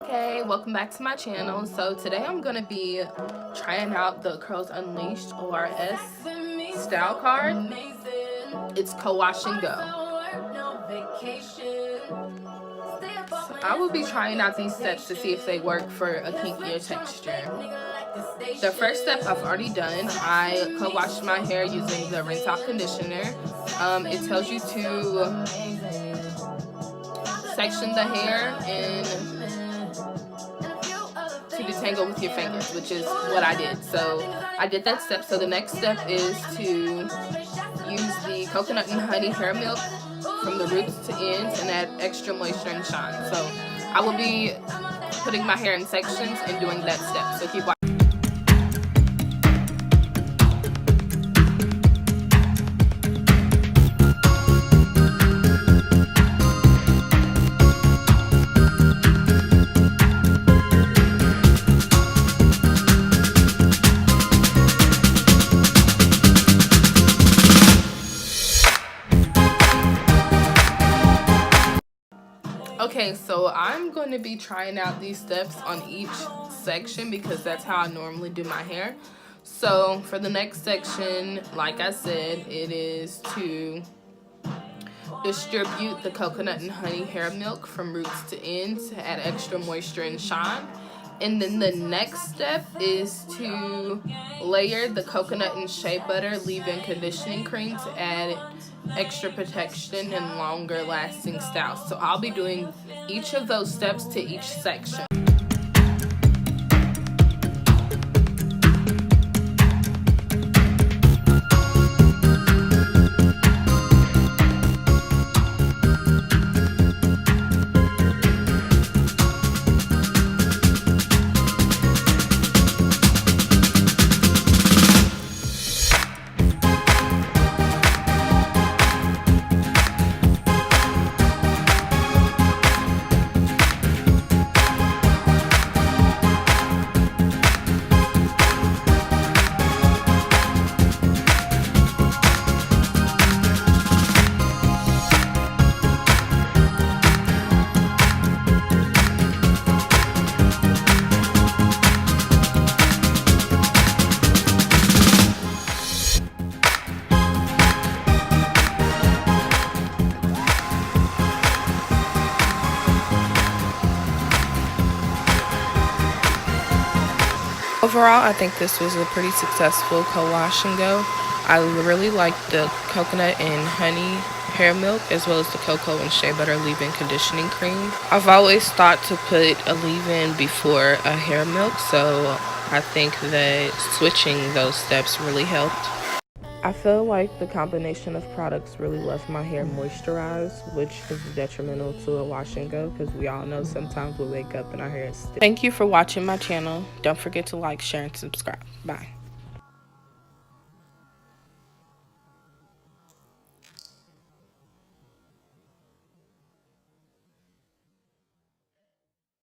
Hey, welcome back to my channel. So today I'm gonna be trying out the Curls Unleashed ORS style card. It's co-wash and go. So I will be trying out these steps to see if they work for a kinkier texture. The first step I've already done. I co-washed my hair using the rinse out conditioner. It tells you to section the hair and to detangle with your fingers, which is what I did. So I did that step. So the next step is to use the coconut and honey hair milk from the roots to ends and add extra moisture and shine. So I will be putting my hair in sections and doing that step. So keep watching. Okay, so I'm going to be trying out these steps on each section because that's how I normally do my hair. So for the next section, like I said, it is to distribute the coconut and honey hair milk from roots to ends to add extra moisture and shine. And then the next step is to layer the coconut and shea butter leave-in conditioning cream to add extra protection and longer lasting styles. So I'll be doing each of those steps to each section. Overall, I think this was a pretty successful co-wash and go. I really like the coconut and honey hair milk as well as the cocoa and shea butter leave-in conditioning cream. I've always thought to put a leave-in before a hair milk, so I think that switching those steps really helped. I feel like the combination of products really left my hair moisturized, which is detrimental to a wash and go because we all know sometimes we wake up and our hair is stiff. Thank you for watching my channel. Don't forget to like, share, and subscribe. Bye.